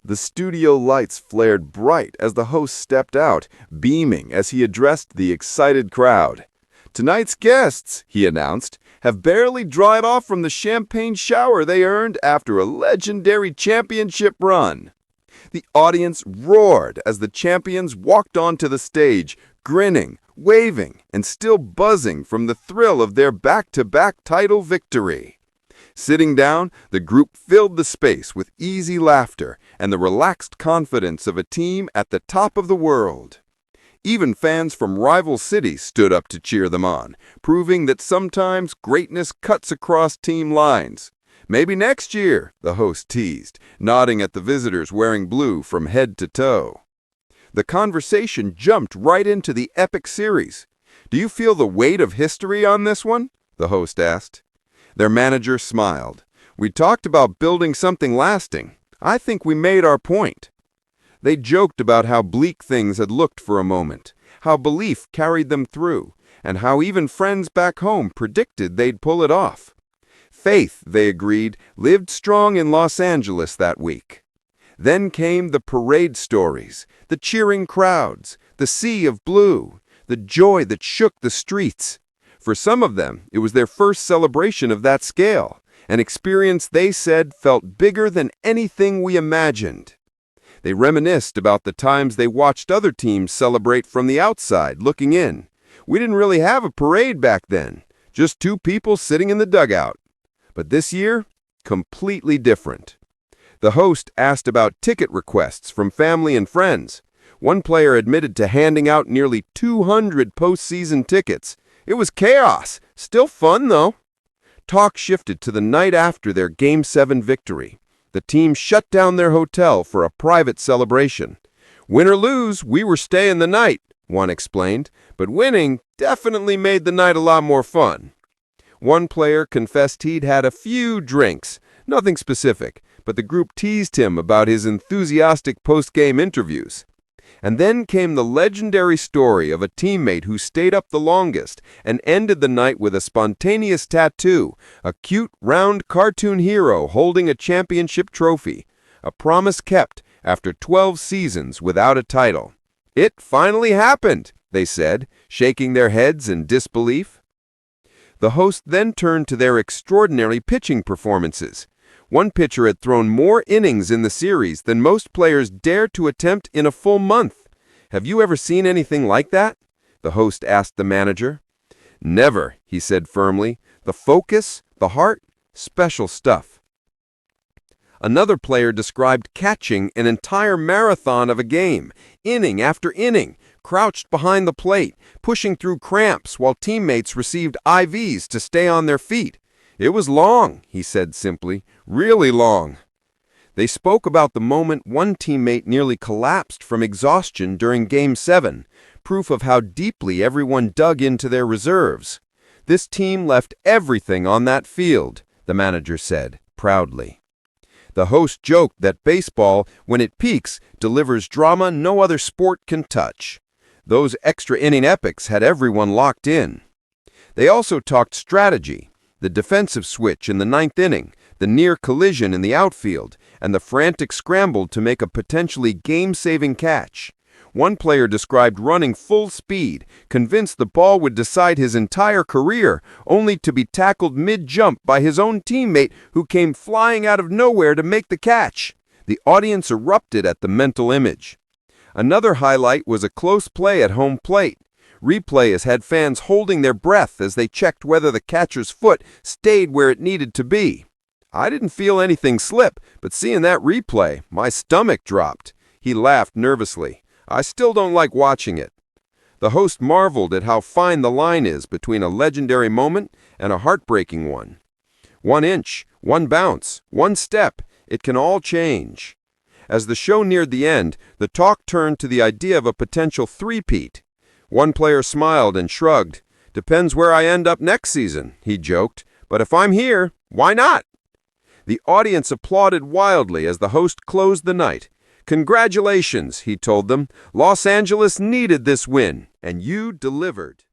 The studio lights flared bright as the host stepped out, beaming as he addressed the excited crowd. "Tonight's guests," he announced, "have barely dried off from the champagne shower they earned after a legendary championship run." The audience roared as the champions walked onto the stage, grinning, waving, and still buzzing from the thrill of their back-to-back title victory. Sitting down, the group filled the space with easy laughter and the relaxed confidence of a team at the top of the world. Even fans from rival cities stood up to cheer them on, proving that sometimes greatness cuts across team lines. "Maybe next year," the host teased, nodding at the visitors wearing blue from head to toe. The conversation jumped right into the epic series. "Do you feel the weight of history on this one?" the host asked. Their manager smiled. "We talked about building something lasting. I think we made our point." They joked about how bleak things had looked for a moment, how belief carried them through, and how even friends back home predicted they'd pull it off. Faith, they agreed, lived strong in Los Angeles that week. Then came the parade stories, the cheering crowds, the sea of blue, the joy that shook the streets. For some of them, it was their first celebration of that scale, an experience they said felt bigger than anything we imagined. They reminisced about the times they watched other teams celebrate from the outside, looking in. "We didn't really have a parade back then, just two people sitting in the dugout." But this year, completely different. The host asked about ticket requests from family and friends. One player admitted to handing out nearly 200 postseason tickets. "It was chaos. Still fun, though." Talk shifted to the night after their Game 7 victory. The team shut down their hotel for a private celebration. "Win or lose, we were staying the night," one explained, "but winning definitely made the night a lot more fun." One player confessed he'd had a few drinks, nothing specific, but the group teased him about his enthusiastic post-game interviews. And then came the legendary story of a teammate who stayed up the longest and ended the night with a spontaneous tattoo, a cute, round cartoon hero holding a championship trophy, a promise kept after 12 seasons without a title. "It finally happened," they said, shaking their heads in disbelief. The host then turned to their extraordinary pitching performances. One pitcher had thrown more innings in the series than most players dare to attempt in a full month. "Have you ever seen anything like that?" the host asked the manager. "Never," he said firmly. "The focus, the heart, special stuff." Another player described catching an entire marathon of a game, inning after inning, crouched behind the plate, pushing through cramps while teammates received IVs to stay on their feet. "It was long," he said simply, "really long." They spoke about the moment one teammate nearly collapsed from exhaustion during Game 7, proof of how deeply everyone dug into their reserves. "This team left everything on that field," the manager said, proudly. The host joked that baseball, when it peaks, delivers drama no other sport can touch. Those extra inning epics had everyone locked in. They also talked strategy. The defensive switch in the ninth inning, the near collision in the outfield, and the frantic scramble to make a potentially game-saving catch. One player described running full speed, convinced the ball would decide his entire career, only to be tackled mid-jump by his own teammate who came flying out of nowhere to make the catch. The audience erupted at the mental image. Another highlight was a close play at home plate. Replay has had fans holding their breath as they checked whether the catcher's foot stayed where it needed to be. "I didn't feel anything slip, but seeing that replay, my stomach dropped." He laughed nervously. "I still don't like watching it." The host marveled at how fine the line is between a legendary moment and a heartbreaking one. 1 inch, 1 bounce, 1 step, it can all change. As the show neared the end, the talk turned to the idea of a potential three-peat. One player smiled and shrugged. "Depends where I end up next season," he joked. "But if I'm here, why not?" The audience applauded wildly as the host closed the night. "Congratulations," he told them. "Los Angeles needed this win, and you delivered."